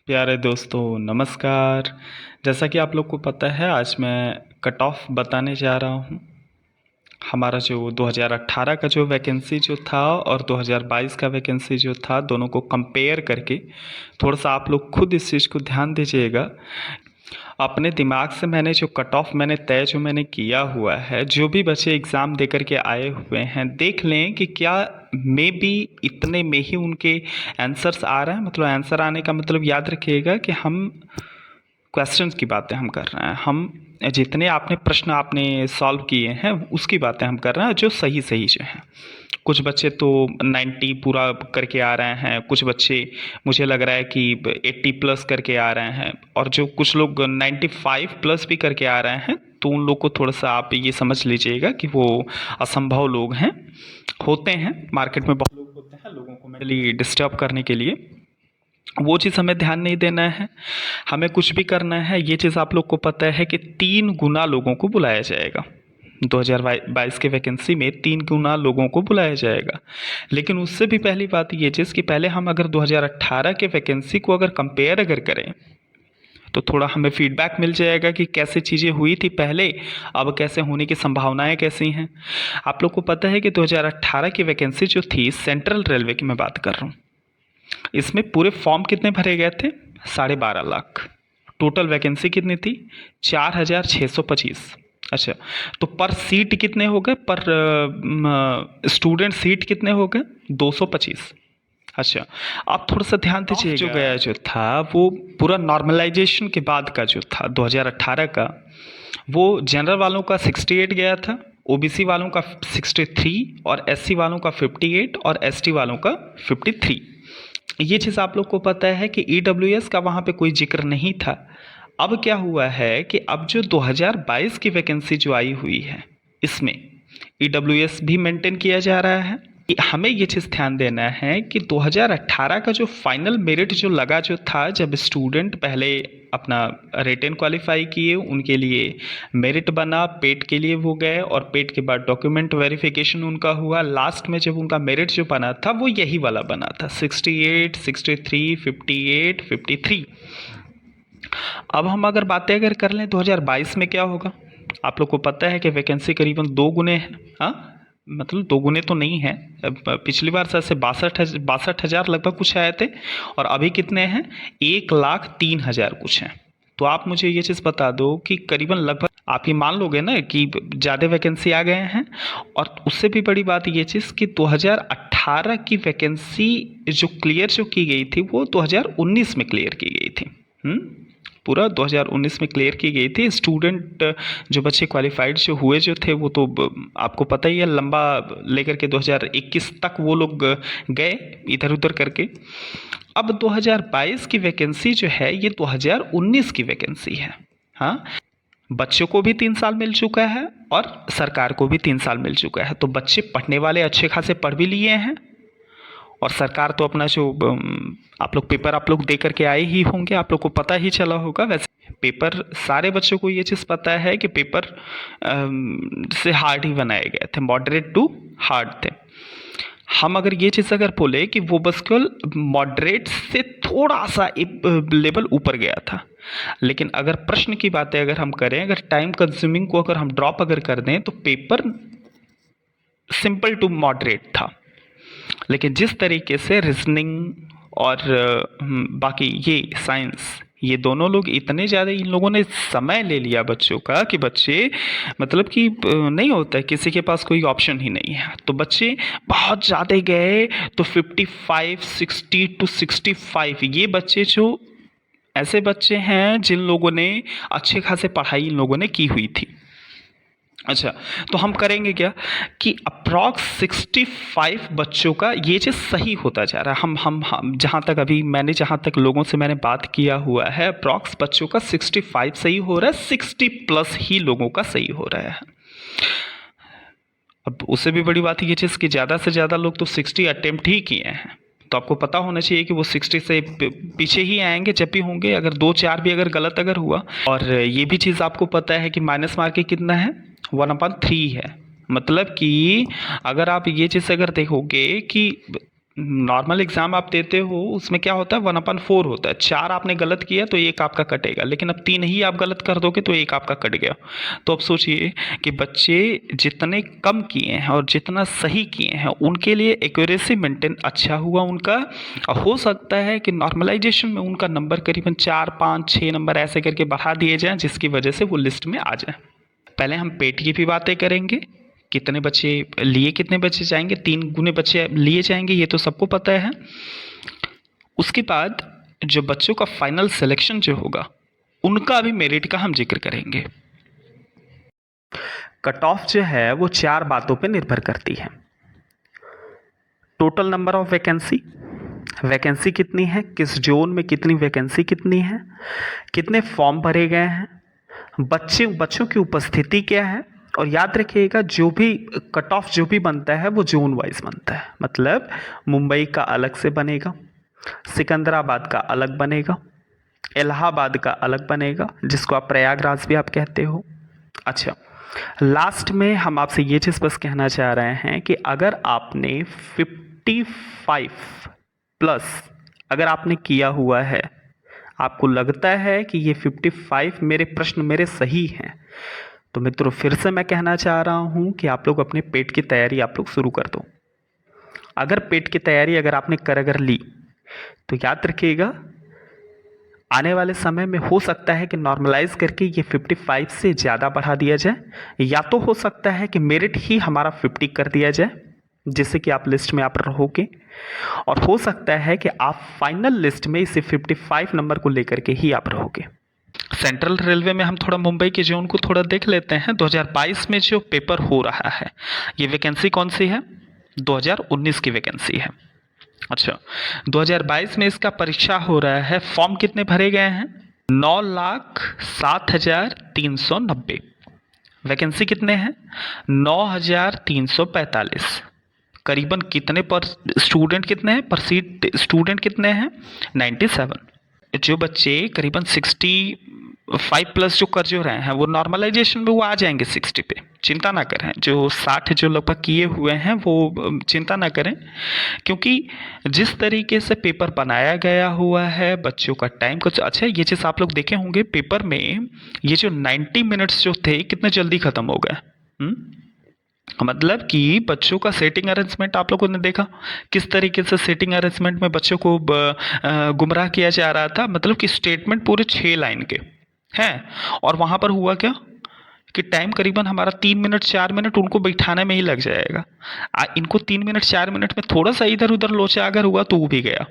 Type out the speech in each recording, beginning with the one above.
प्यारे दोस्तों नमस्कार। जैसा कि आप लोग को पता है, आज मैं कट ऑफ बताने जा रहा हूँ। हमारा जो 2018 का जो वैकेंसी जो था और 2022 का वैकेंसी जो था, दोनों को कंपेयर करके थोड़ा सा आप लोग खुद इस चीज़ को ध्यान दीजिएगा। अपने दिमाग से मैंने जो कट ऑफ मैंने किया हुआ है, जो भी बच्चे एग्ज़ाम दे कर के आए हुए हैं, देख लें कि क्या मे बी इतने में ही उनके आंसर्स आ रहे हैं। मतलब आंसर आने का मतलब याद रखिएगा कि हम क्वेश्चंस की बातें हम कर रहे हैं। हम जितने प्रश्न आपने सॉल्व किए हैं उसकी बातें हम कर रहे हैं, जो सही सही जो हैं। कुछ बच्चे तो 90 पूरा करके आ रहे हैं, कुछ बच्चे मुझे लग रहा है कि 80 प्लस करके आ रहे हैं, और जो कुछ लोग 95 प्लस भी करके आ रहे हैं, तो उन लोग को थोड़ा सा आप ये समझ लीजिएगा कि वो असंभव लोग हैं। होते हैं, मार्केट में बहुत लोग होते हैं लोगों को मेंटली डिस्टर्ब करने के लिए। वो चीज़ हमें ध्यान नहीं देना है। हमें कुछ भी करना है, ये चीज़ आप लोग को पता है कि 3 गुना लोगों को बुलाया जाएगा। 2022 के वैकेंसी में 3 गुना लोगों को बुलाया जाएगा। लेकिन उससे भी पहली बात ये चीज़ कि पहले हम अगर 2018 के वैकेंसी को अगर कंपेयर करें, तो थोड़ा हमें फीडबैक मिल जाएगा कि कैसे चीज़ें हुई थी पहले, अब कैसे होने की संभावनाएं कैसी हैं। आप लोग को पता है कि 2018 की वैकेंसी जो थी, सेंट्रल रेलवे की मैं बात कर रहा हूँ, इसमें पूरे फॉर्म कितने भरे गए थे? 12.5 लाख। टोटल वैकेंसी कितनी थी? 4,625। अच्छा, तो पर सीट कितने हो गए? पर स्टूडेंट सीट कितने हो गए? 225। अच्छा, आप थोड़ा सा ध्यान दीजिएगा। जो गया जो था वो पूरा नॉर्मलाइजेशन के बाद का जो था 2018 का, वो जनरल वालों का 68 गया था, ओबीसी वालों का 63 और एससी वालों का 58 और एसटी वालों का 53। ये चीज़ आप लोग को पता है कि ईडब्ल्यूएस का वहाँ पे कोई जिक्र नहीं था। अब क्या हुआ है कि अब जो 2022 की वैकेंसी जो आई हुई है, इसमें ईडब्ल्यूएस भी मेंटेन किया जा रहा है। हमें ये चीज़ ध्यान देना है कि 2018 का जो फाइनल मेरिट जो लगा जो था, जब स्टूडेंट पहले अपना रिटन क्वालिफाई किए, उनके लिए मेरिट बना, पेट के लिए वो गए, और पेट के बाद डॉक्यूमेंट वेरिफिकेशन उनका हुआ। लास्ट में जब उनका मेरिट जो बना था वो यही वाला बना था, 68, 63, 58, 53। अब हम अगर बातें कर लें 2022 में क्या होगा, आप लोग को पता है कि वैकेंसी करीबन 2 गुने है। हाँ, मतलब 2 गुने तो नहीं है। पिछली बार से 62,000 लगभग कुछ आए थे, और अभी कितने हैं? 1,03,000 कुछ हैं। तो आप मुझे ये चीज़ बता दो कि करीबन लगभग आप ये मान लोगे ना कि ज़्यादा वैकेंसी आ गए हैं। और उससे भी बड़ी बात ये चीज़ कि 2018 की वैकेंसी जो क्लियर जो की गई थी, वो 2019 में क्लियर की गई थी। पूरा 2019 में क्लियर की गई थी। स्टूडेंट जो बच्चे क्वालिफाइड जो हुए जो थे, वो तो आपको पता ही है, लंबा लेकर के 2021 तक वो लोग गए इधर उधर करके। अब 2022 की वैकेंसी जो है, ये 2019 की वैकेंसी है। हाँ, बच्चों को भी 3 साल मिल चुका है और सरकार को भी 3 साल मिल चुका है। तो बच्चे पढ़ने वाले अच्छे खासे पढ़ भी लिए हैं, और सरकार तो अपना जो आप लोग पेपर आप लोग दे करके आए ही होंगे, आप लोग को पता ही चला होगा। वैसे पेपर सारे बच्चों को ये चीज़ पता है कि पेपर से हार्ड ही बनाए गए थे, मॉडरेट टू हार्ड थे। हम अगर ये चीज़ अगर बोले कि वो बस केवल मॉडरेट से थोड़ा सा एक लेवल ऊपर गया था, लेकिन अगर प्रश्न की बातें अगर हम करें, अगर टाइम कंज्यूमिंग को अगर हम ड्रॉप अगर कर दें, तो पेपर सिंपल टू मॉडरेट था। लेकिन जिस तरीके से रीजनिंग और बाकी ये साइंस, ये दोनों लोग इतने ज़्यादा इन लोगों ने समय ले लिया बच्चों का, कि बच्चे मतलब कि नहीं होता है किसी के पास कोई ऑप्शन ही नहीं है, तो बच्चे बहुत ज़्यादा गए। तो 55, 60 टू 65 ये बच्चे जो ऐसे बच्चे हैं जिन लोगों ने अच्छे खासे पढ़ाई इन लोगों ने की हुई थी। अच्छा, तो हम करेंगे क्या कि अप्रॉक्स 65 बच्चों का ये चीज़ सही होता जा रहा है। हम जहाँ तक अभी मैंने जहाँ तक लोगों से मैंने बात किया हुआ है, अप्रॉक्स बच्चों का 65 सही हो रहा है, 60 प्लस ही लोगों का सही हो रहा है। अब उससे भी बड़ी बात ये चीज़ कि ज़्यादा से ज़्यादा लोग तो 60 अटेम्प्ट ही किए हैं। तो आपको पता होना चाहिए कि वो 60 से पीछे ही आएंगे जब भी होंगे, अगर 2-4 भी अगर गलत अगर हुआ। और ये भी चीज़ आपको पता है कि माइनस मार्किंग कितना है? 1/3 है। मतलब कि अगर आप ये चीज़ अगर देखोगे कि नॉर्मल एग्जाम आप देते हो उसमें क्या होता है 1/4 होता है। 4 आपने गलत किया तो 1 आपका कटेगा, लेकिन अब 3 ही आप गलत कर दोगे तो 1 आपका कट गया। तो अब सोचिए कि बच्चे जितने कम किए हैं और जितना सही किए हैं उनके लिए एक्यूरेसी मेंटेन अच्छा हुआ उनका। और हो सकता है कि नॉर्मलाइजेशन में उनका नंबर करीबन 4 5 6 नंबर ऐसे करके बढ़ा दिए जाएँ, जिसकी वजह से वो लिस्ट में आ जाए। पहले हम पेट की भी बातें करेंगे, कितने बच्चे लिए, कितने बच्चे जाएंगे, 3 गुने बच्चे लिए जाएंगे, ये तो सबको पता है। उसके बाद जो बच्चों का फाइनल सिलेक्शन जो होगा उनका भी मेरिट का हम जिक्र करेंगे। कट ऑफ जो है वो 4 बातों पे निर्भर करती है। Total number of vacancy, vacancy कितनी है, किस जोन में कितनी वैकेंसी कितनी है, कितने फॉर्म भरे गए हैं, बच्चों की उपस्थिति क्या है। और याद रखिएगा जो भी कट ऑफ जो भी बनता है वो जोन वाइज बनता है, मतलब मुंबई का अलग से बनेगा, सिकंदराबाद का अलग बनेगा, इलाहाबाद का अलग बनेगा, जिसको आप प्रयागराज भी आप कहते हो। अच्छा, लास्ट में हम आपसे ये चीज़ बस कहना चाह रहे हैं कि अगर आपने 55 प्लस अगर आपने किया हुआ है, आपको लगता है कि ये 55 मेरे प्रश्न मेरे सही हैं, तो मित्रों फिर से मैं कहना चाह रहा हूँ कि आप लोग अपने पेट की तैयारी आप लोग शुरू कर दो। अगर पेट की तैयारी अगर आपने अगर ली तो याद रखिएगा आने वाले समय में हो सकता है कि नॉर्मलाइज करके ये 55 से ज़्यादा बढ़ा दिया जाए, या तो हो सकता है कि मेरिट ही हमारा 50 कर दिया जाए जिससे कि आप लिस्ट में आप रहोगे, और हो सकता है कि आप फाइनल लिस्ट में इसे 55 नंबर को लेकर के ही आप रहोगे। सेंट्रल रेलवे में हम थोड़ा मुंबई के जोन को थोड़ा देख लेते हैं। 2022 में जो पेपर हो रहा है ये वैकेंसी कौन सी है, 2019 की वैकेंसी है। अच्छा, 2022 में इसका परीक्षा हो रहा है। फॉर्म कितने भरे गए हैं, 9,07,390। वैकेंसी कितने हैं, 9,345। करीबन कितने पर स्टूडेंट कितने हैं, पर सीट स्टूडेंट कितने हैं, 97। जो बच्चे करीबन 65 प्लस जो कर जो रहे हैं वो नॉर्मलाइजेशन में वो आ जाएंगे 60 पे, चिंता ना करें। जो 60 जो लगभग किए हुए हैं वो चिंता ना करें, क्योंकि जिस तरीके से पेपर बनाया गया हुआ है बच्चों का टाइम कुछ अच्छा। ये चीज़ आप लोग देखे होंगे पेपर में, ये जो 90 मिनट्स जो थे कितने जल्दी ख़त्म हो गए। मतलब कि बच्चों का सेटिंग अरेंजमेंट आप लोगों ने देखा किस तरीके से सेटिंग अरेंजमेंट में बच्चों को गुमराह किया जा रहा था। मतलब कि स्टेटमेंट पूरे 6 लाइन के हैं, और वहाँ पर हुआ क्या कि टाइम करीबन हमारा 3 मिनट 4 मिनट उनको बैठाने में ही लग जाएगा। इनको 3 मिनट 4 मिनट में थोड़ा सा इधर उधर लोचा अगर हुआ तो वो भी गया।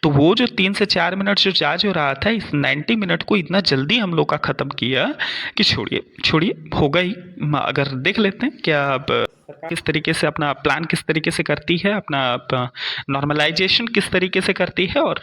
तो वो जो 3 से 4 मिनट जो चार्ज हो रहा था, इस 90 मिनट को इतना जल्दी हम लोग का ख़त्म किया कि छोड़िए होगा ही। अगर देख लेते हैं क्या अब किस तरीके से अपना प्लान किस तरीके से करती है, अपना नॉर्मलाइजेशन किस तरीके से करती है, और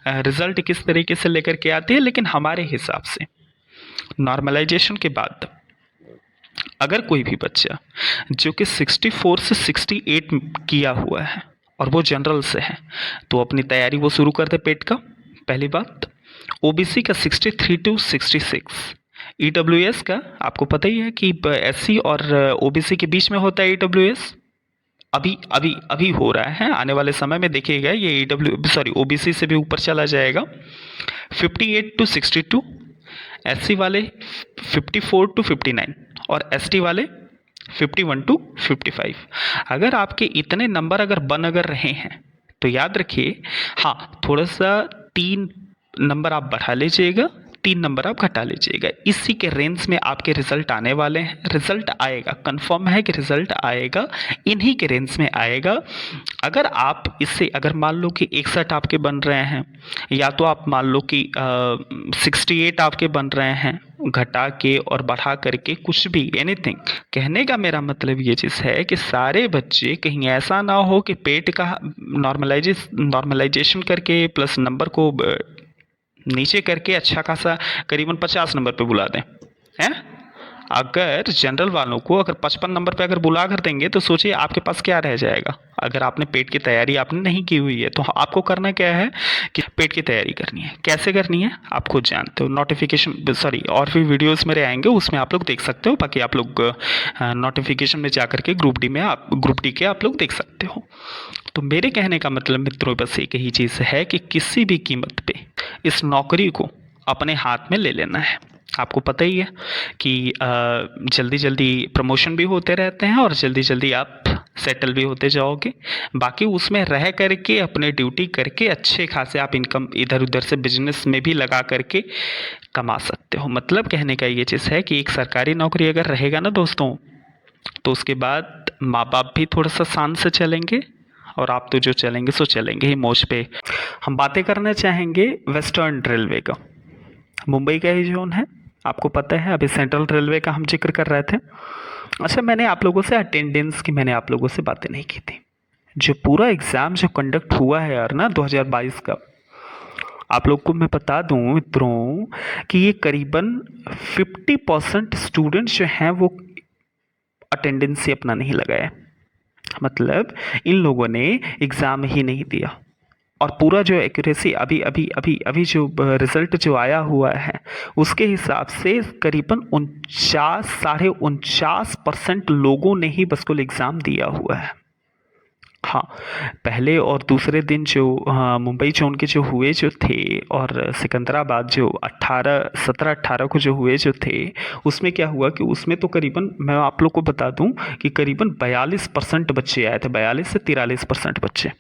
रिज़ल्ट किस तरीके से लेकर के आती है। लेकिन हमारे हिसाब से नॉर्मलाइजेशन के बाद अगर कोई भी बच्चा जो कि 64 से 68 किया हुआ है और वो जनरल से है, तो अपनी तैयारी वो शुरू कर दे पेट का। पहली बात, ओबीसी का 63 to 66, ईडब्ल्यूएस का आपको पता ही है कि एससी और ओबीसी के बीच में होता है ईडब्ल्यूएस। अभी अभी अभी हो रहा है, आने वाले समय में देखिएगा ये ओबीसी से भी ऊपर चला जाएगा। 58 to 62, एससी वाले 54 to 59 और एसटी वाले 51 to 55। अगर आपके इतने नंबर अगर अगर रहे हैं तो याद रखिए, हाँ थोड़ा सा 3 नंबर आप बढ़ा लीजिएगा, 3 नंबर आप घटा लीजिएगा। इसी के रेंज में आपके रिजल्ट आने वाले हैं। रिजल्ट आएगा, कंफर्म है कि रिजल्ट आएगा, इन्हीं के रेंज में आएगा। अगर आप इससे अगर मान लो कि 61 आपके बन रहे हैं, या तो आप मान लो कि 68 आपके बन रहे हैं, घटा के और बढ़ा करके कुछ भी एनीथिंग। कहने का मेरा मतलब ये चीज़ है कि सारे बच्चे कहीं ऐसा ना हो कि पेट का नॉर्मलाइजेशन करके प्लस नंबर को नीचे करके अच्छा खासा करीबन 50 नंबर पे बुला दें हैं। अगर जनरल वालों को अगर 55 नंबर पे अगर बुला कर देंगे तो सोचिए आपके पास क्या रह जाएगा। अगर आपने पेट की तैयारी आपने नहीं की हुई है तो आपको करना क्या है कि पेट की तैयारी करनी है। कैसे करनी है आप खुद जानते हो, नोटिफिकेशन और भी वीडियोस मेरे आएंगे उसमें आप लोग देख सकते हो। बाकी आप लोग नोटिफिकेशन में जा करके ग्रुप डी के आप लोग देख सकते हो। तो मेरे कहने का मतलब मित्रों बस एक ही चीज़ है कि किसी भी कीमत पे इस नौकरी को अपने हाथ में ले लेना है। आपको पता ही है कि जल्दी जल्दी प्रमोशन भी होते रहते हैं और जल्दी जल्दी आप सेटल भी होते जाओगे। बाकी उसमें रह करके अपने ड्यूटी करके अच्छे खासे आप इनकम इधर उधर से बिजनेस में भी लगा करके कमा सकते हो। मतलब कहने का ये चीज़ है कि एक सरकारी नौकरी अगर रहेगा ना दोस्तों, तो उसके बाद माँ बाप भी थोड़ा सा शान से चलेंगे और आप तो जो चलेंगे सो चलेंगे ही मौज पे। हम बातें करना चाहेंगे वेस्टर्न रेलवे का। मुंबई का ही जोन है, आपको पता है। अभी सेंट्रल रेलवे का हम जिक्र कर रहे थे। अच्छा, मैंने आप लोगों से अटेंडेंस की मैंने आप लोगों से बातें नहीं की थी। जो पूरा एग्ज़ाम जो कंडक्ट हुआ है यार ना 2022 का, आप लोग को मैं बता दूं मित्रों कि ये करीबन 50% स्टूडेंट्स जो हैं वो अटेंडेंस से अपना नहीं लगाए। मतलब इन लोगों ने एग्ज़ाम ही नहीं दिया। और पूरा जो एक्यूरेसी अभी अभी अभी अभी जो रिज़ल्ट जो आया हुआ है उसके हिसाब से करीबन 49.49% लोगों ने ही बस को एग्ज़ाम दिया हुआ है। हाँ, पहले और दूसरे दिन जो मुंबई जोन के जो हुए जो थे और सिकंदराबाद जो 17-18 को जो हुए जो थे, उसमें क्या हुआ कि उसमें तो करीबन मैं आप लोग को बता दूं कि करीबन 42% बच्चे आए थे, 42 से 43% बच्चे।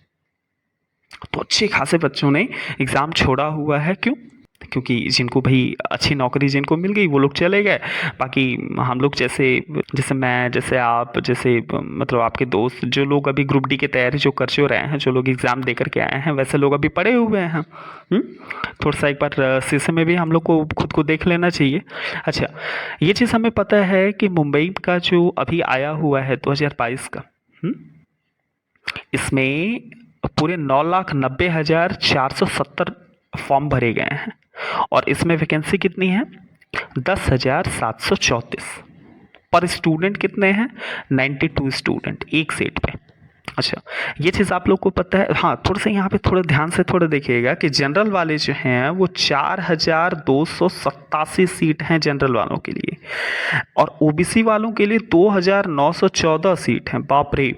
तो अच्छे खासे बच्चों ने एग्ज़ाम छोड़ा हुआ है। क्यों? क्योंकि जिनको भाई अच्छी नौकरी जिनको मिल गई वो लोग चले गए। बाकी हम लोग जैसे जैसे मैं, जैसे आप, जैसे मतलब आपके दोस्त जो लोग अभी ग्रुप डी की तैयारी जो कर जो रहे हैं, जो लोग एग्ज़ाम दे करके आए हैं, वैसे लोग अभी पढ़े हुए हैं। थोड़ा सा एक बार शीशे में भी हम लोग को खुद को देख लेना चाहिए। अच्छा, ये चीज़ हमें पता है कि मुंबई का जो अभी आया हुआ है 2022 का, इसमें पूरे 9,90,470 फॉर्म भरे गए हैं और इसमें वैकेंसी कितनी है? 10,734। पर स्टूडेंट कितने हैं? 92 स्टूडेंट एक सीट पे। अच्छा, ये चीज़ आप लोग को पता है। हाँ, थोड़ा सा यहाँ पे थोड़ा ध्यान से थोड़ा देखिएगा कि जनरल वाले जो हैं वो 4,287 सीट हैं जनरल वालों के लिए और ओबीसी वालों के लिए 2,914 सीट हैं। बाप रे।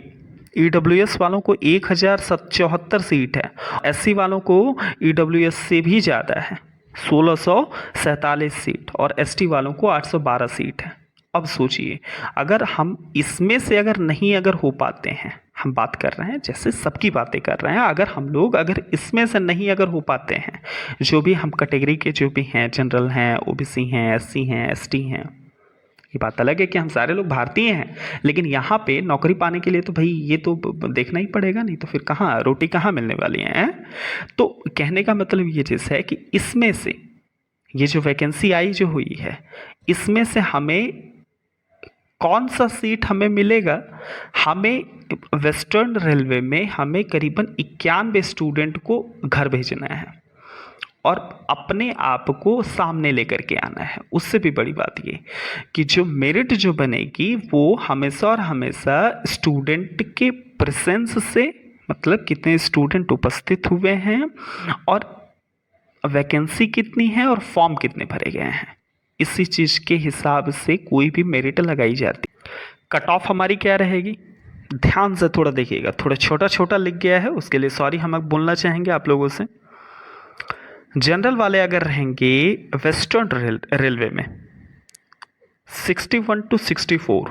ईडब्ल्यूएस वालों को 1,074 सीट है। एससी वालों को ईडब्ल्यूएस से भी ज़्यादा है, 1,647 सीट और एसटी वालों को 812 सीट है। अब सोचिए, अगर हम इसमें से अगर नहीं अगर हो पाते हैं, हम बात कर रहे हैं जैसे सबकी बातें कर रहे हैं, अगर हम लोग अगर इसमें से नहीं अगर हो पाते हैं, जो भी हम कैटेगरी के जो भी हैं, जनरल हैं, ओबीसी हैं, एससी हैं, एसटी हैं, ये बात अलग है कि हम सारे लोग भारतीय हैं, लेकिन यहाँ पे नौकरी पाने के लिए तो भाई ये तो देखना ही पड़ेगा, नहीं तो फिर कहाँ रोटी कहाँ मिलने वाली है। तो कहने का मतलब ये चीज़ है कि इसमें से ये जो वैकेंसी आई जो हुई है, इसमें से हमें कौन सा सीट हमें मिलेगा? हमें वेस्टर्न रेलवे में हमें करीबन 91 स्टूडेंट को घर भेजना है और अपने आप को सामने लेकर के आना है। उससे भी बड़ी बात ये कि जो मेरिट जो बनेगी वो हमेशा और हमेशा स्टूडेंट के प्रेजेंस से, मतलब कितने स्टूडेंट उपस्थित हुए हैं और वैकेंसी कितनी है और फॉर्म कितने भरे गए हैं, इसी चीज़ के हिसाब से कोई भी मेरिट लगाई जाती। कट ऑफ हमारी क्या रहेगी? ध्यान से थोड़ा देखिएगा, थोड़ा छोटा छोटा लिख गया है, उसके लिए सॉरी हम बोलना चाहेंगे आप लोगों से। जनरल वाले अगर रहेंगे वेस्टर्न रेलवे में 61 to 64,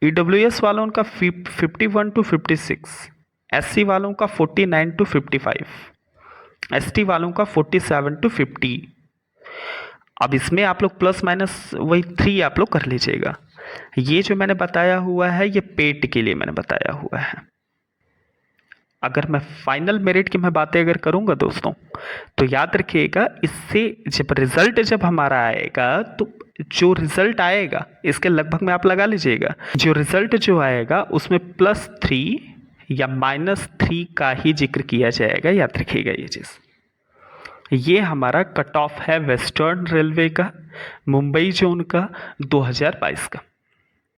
ईडब्ल्यूएस वालों का 51 to 56, एससी वालों का 49 to 55, एसटी वालों का 47 to 50। अब इसमें आप लोग प्लस माइनस वही 3 आप लोग कर लीजिएगा। ये जो मैंने बताया हुआ है ये पेट के लिए मैंने बताया हुआ है। अगर मैं फाइनल मेरिट की मैं बातें अगर करूंगा दोस्तों, तो याद रखिएगा इससे जब रिजल्ट जब हमारा आएगा, तो जो रिजल्ट आएगा इसके लगभग में आप लगा लीजिएगा, जो रिजल्ट जो आएगा उसमें +3 या -3 का ही जिक्र किया जाएगा। याद रखिएगा ये चीज़। ये हमारा कट ऑफ है वेस्टर्न रेलवे का, मुंबई जोन का 2022 का।